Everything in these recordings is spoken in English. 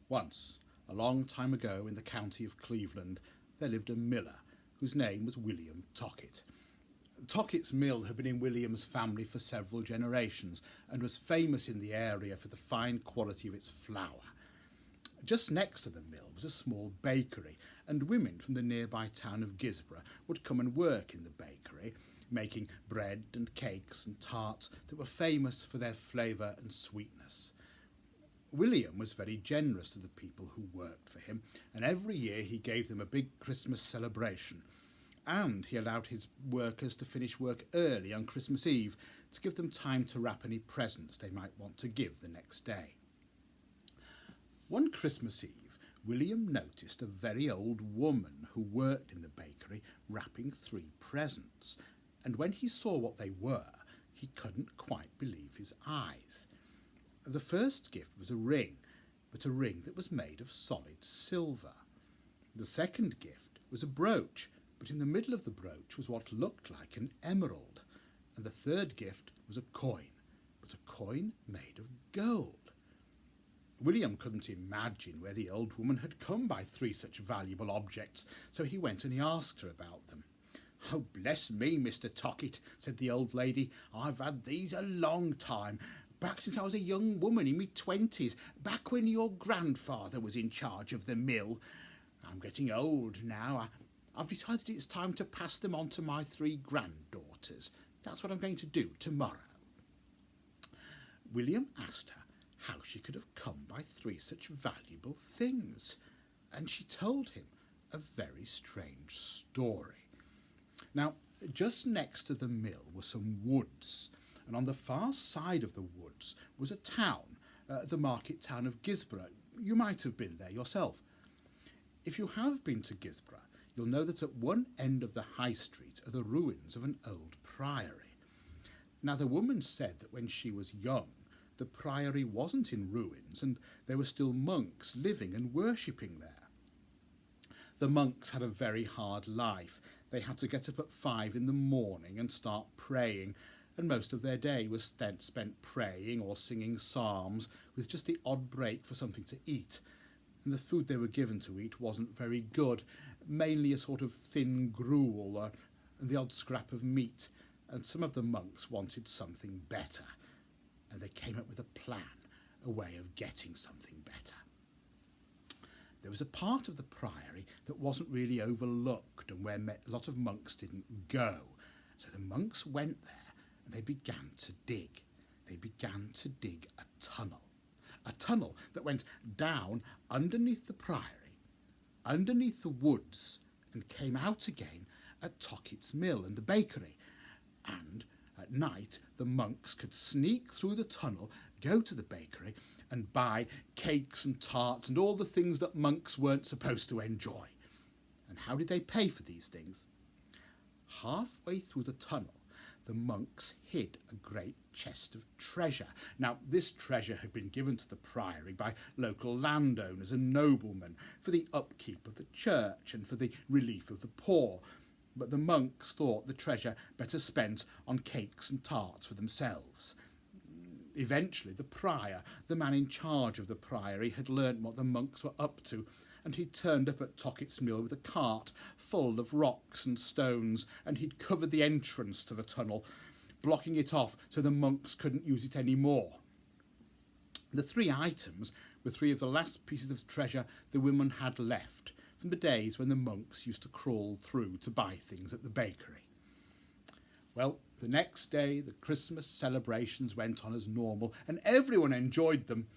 Once, a long time ago in the county of Cleveland, there lived a miller whose name was William Tockett. Tockett's mill had been in William's family for several generations and was famous in the area for the fine quality of its flour. Just next to the mill was a small bakery, and women from the nearby town of Guisborough would come and work in the bakery, making bread and cakes and tarts that were famous for their flavour and sweetness. William was very generous to the people who worked for him, and every year he gave them a big Christmas celebration, and he allowed his workers to finish work early on Christmas Eve to give them time to wrap any presents they might want to give the next day. One Christmas Eve, William noticed a very old woman who worked in the bakery wrapping 3 presents, and when he saw what they were, he couldn't quite believe his eyes. The first gift was a ring, but a ring that was made of solid silver. The second gift was a brooch, but in the middle of the brooch was what looked like an emerald. And the third gift was a coin, but a coin made of gold. William couldn't imagine where the old woman had come by 3 such valuable objects, so he went and he asked her about them. "Oh, bless me, Mr. Tockett," said the old lady, "I've had these a long time, back since I was a young woman in my 20s, back when your grandfather was in charge of the mill. I'm getting old now. I've decided it's time to pass them on to my 3 granddaughters. That's what I'm going to do tomorrow." William asked her how she could have come by 3 such valuable things, and she told him a very strange story. Now, just next to the mill were some woods, and on the far side of the woods was a town, the market town of Guisborough. You might have been there yourself. If you have been to Guisborough, you'll know that at one end of the high street are the ruins of an old priory. Now, the woman said that when she was young, the priory wasn't in ruins and there were still monks living and worshipping there. The monks had a very hard life. They had to get up at 5 in the morning and start praying, and most of their day was spent praying or singing psalms, with just the odd break for something to eat. And the food they were given to eat wasn't very good, mainly a sort of thin gruel and the odd scrap of meat, and some of the monks wanted something better, and they came up with a plan, a way of getting something better. There was a part of the priory that wasn't really overlooked and where a lot of monks didn't go. So the monks went there and they began to dig. They began to dig a tunnel that went down underneath the priory, underneath the woods, and came out again at Tockett's mill and the bakery. And at night the monks could sneak through the tunnel, go to the bakery and buy cakes and tarts and all the things that monks weren't supposed to enjoy. And how did they pay for these things? Halfway through the tunnel, the monks hid a great chest of treasure. Now, this treasure had been given to the priory by local landowners and noblemen for the upkeep of the church and for the relief of the poor. But the monks thought the treasure better spent on cakes and tarts for themselves. Eventually, the prior, the man in charge of the priory, had learnt what the monks were up to, and he'd turned up at Tockett's mill with a cart full of rocks and stones, and he'd covered the entrance to the tunnel, blocking it off so the monks couldn't use it any more. The 3 items were 3 of the last pieces of treasure the women had left from the days when the monks used to crawl through to buy things at the bakery. Well, the next day the Christmas celebrations went on as normal, and everyone enjoyed them,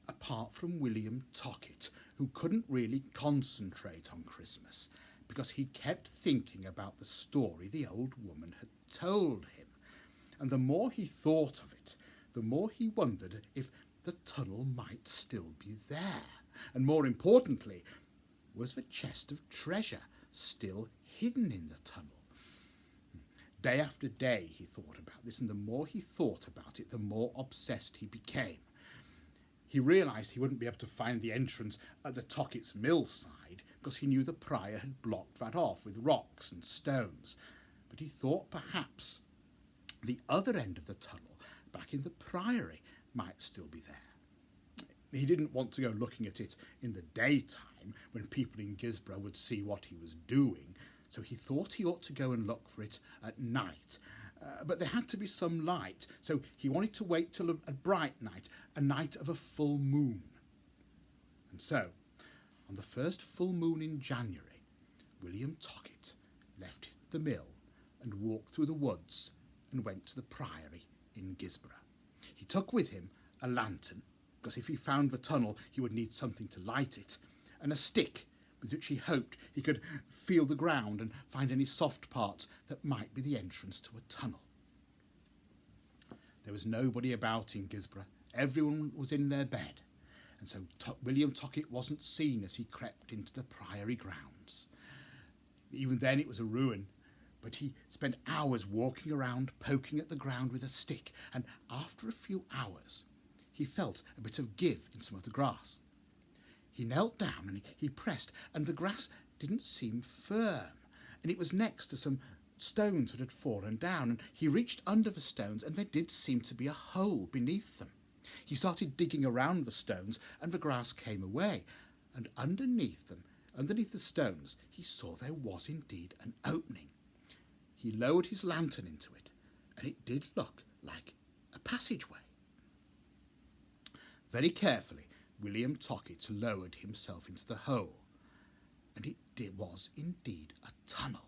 apart from William Tockett, who couldn't really concentrate on Christmas because he kept thinking about the story the old woman had told him. And the more he thought of it, the more he wondered if the tunnel might still be there. And more importantly, was the chest of treasure still hidden in the tunnel? Day after day he thought about this, and the more he thought about it, the more obsessed he became. He realised he wouldn't be able to find the entrance at the Tockett's mill side because he knew the prior had blocked that off with rocks and stones. But he thought perhaps the other end of the tunnel, back in the priory, might still be there. He didn't want to go looking at it in the daytime when people in Guisborough would see what he was doing, so he thought he ought to go and look for it at night. But there had to be some light, so he wanted to wait till a bright night, a night of a full moon. And so, on the first full moon in January, William Tockett left the mill and walked through the woods and went to the Priory in Guisborough. He took with him a lantern, because if he found the tunnel he would need something to light it, and a stick with which he hoped he could feel the ground and find any soft parts that might be the entrance to a tunnel. There was nobody about in Guisborough. Everyone was in their bed, and so William Tockett wasn't seen as he crept into the Priory grounds. Even then it was a ruin, but he spent hours walking around, poking at the ground with a stick, and after a few hours he felt a bit of give in some of the grass. He knelt down and he pressed, and the grass didn't seem firm, and it was next to some stones that had fallen down, and he reached under the stones, and there did seem to be a hole beneath them. He started digging around the stones, and the grass came away, and underneath the stones, he saw there was indeed an opening. He lowered his lantern into it, and it did look like a passageway. Very carefully, William Tockett lowered himself into the hole, and it was indeed a tunnel.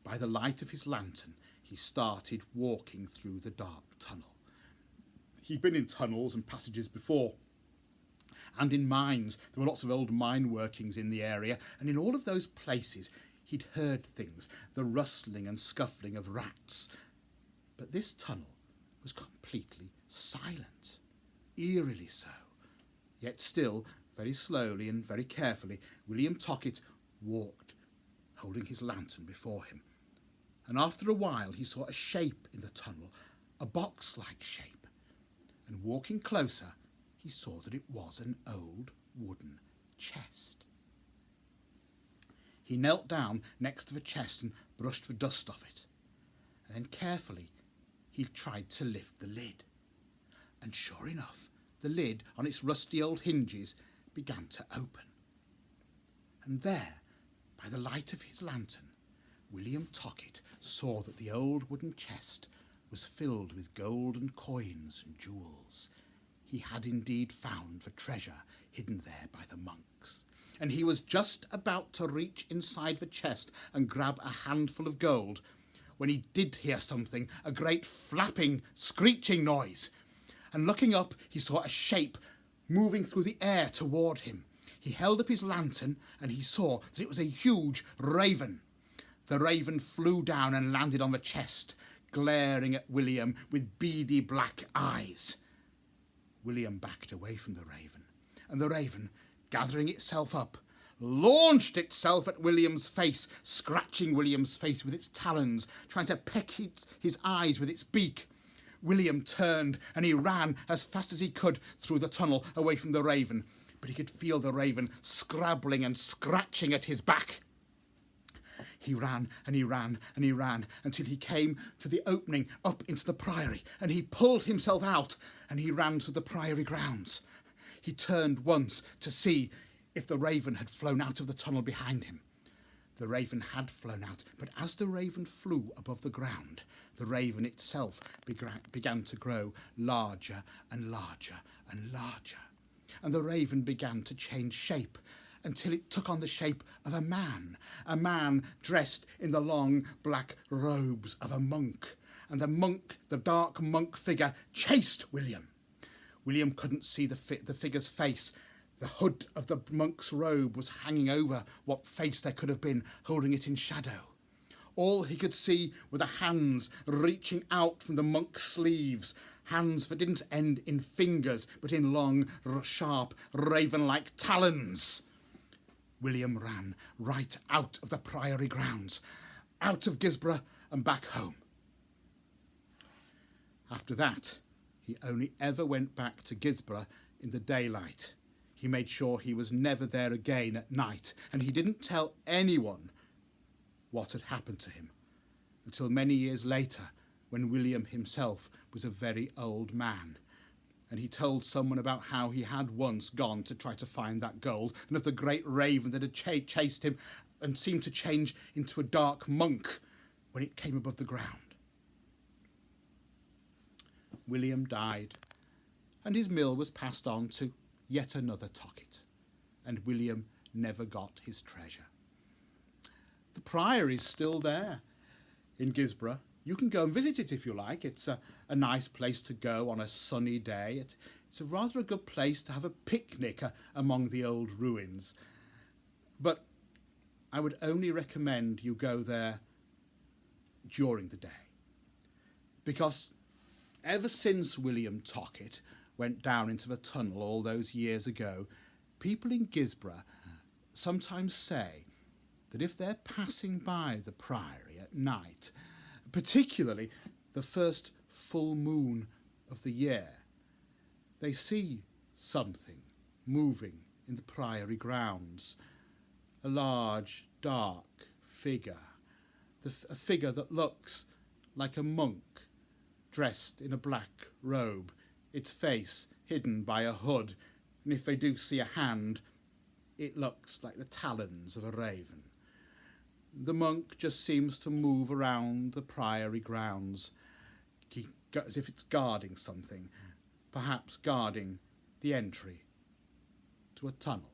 By the light of his lantern, he started walking through the dark tunnel. He'd been in tunnels and passages before, and in mines. There were lots of old mine workings in the area, and in all of those places he'd heard things, the rustling and scuffling of rats. But this tunnel was completely silent, eerily so. Yet still, very slowly and very carefully, William Tockett walked, holding his lantern before him. And after a while he saw a shape in the tunnel, a box-like shape. And walking closer, he saw that it was an old wooden chest. He knelt down next to the chest and brushed the dust off it. And then carefully he tried to lift the lid. And sure enough, the lid on its rusty old hinges began to open. And there, by the light of his lantern, William Tockett saw that the old wooden chest was filled with golden coins and jewels. He had indeed found the treasure hidden there by the monks, and he was just about to reach inside the chest and grab a handful of gold when he did hear something, a great flapping, screeching noise. And looking up, he saw a shape moving through the air toward him. He held up his lantern and he saw that it was a huge raven. The raven flew down and landed on the chest, glaring at William with beady black eyes. William backed away from the raven, and the raven, gathering itself up, launched itself at William's face, scratching William's face with its talons, trying to peck his eyes with its beak. William turned and he ran as fast as he could through the tunnel away from the raven, but he could feel the raven scrabbling and scratching at his back. He ran and he ran and he ran until he came to the opening up into the Priory, and he pulled himself out and he ran to the Priory grounds. He turned once to see if the raven had flown out of the tunnel behind him. The raven had flown out, but as the raven flew above the ground, the raven itself began to grow larger and larger and larger. And the raven began to change shape until it took on the shape of a man dressed in the long black robes of a monk. And the dark monk figure, chased William. William couldn't see the figure's face. The hood of the monk's robe was hanging over what face there could have been, holding it in shadow. All he could see were the hands reaching out from the monk's sleeves, hands that didn't end in fingers, but in long, sharp, raven-like talons. William ran right out of the Priory grounds, out of Guisborough and back home. After that, he only ever went back to Guisborough in the daylight. He made sure he was never there again at night, and he didn't tell anyone what had happened to him until many years later, when William himself was a very old man. And he told someone about how he had once gone to try to find that gold, and of the great raven that had chased him and seemed to change into a dark monk when it came above the ground. William died, and his mill was passed on to yet another Tocket, and William never got his treasure. The Priory is still there in Guisborough. You can go and visit it if you like. It's a nice place to go on a sunny day. It's a rather a good place to have a picnic among the old ruins. But I would only recommend you go there during the day, because ever since William Tocket went down into the tunnel all those years ago, people in Guisborough sometimes say that if they're passing by the Priory at night, particularly the first full moon of the year, they see something moving in the Priory grounds, a large, dark figure, a figure that looks like a monk dressed in a black robe, its face hidden by a hood, and if they do see a hand, it looks like the talons of a raven. The monk just seems to move around the Priory grounds, as if it's guarding something, perhaps guarding the entry to a tunnel.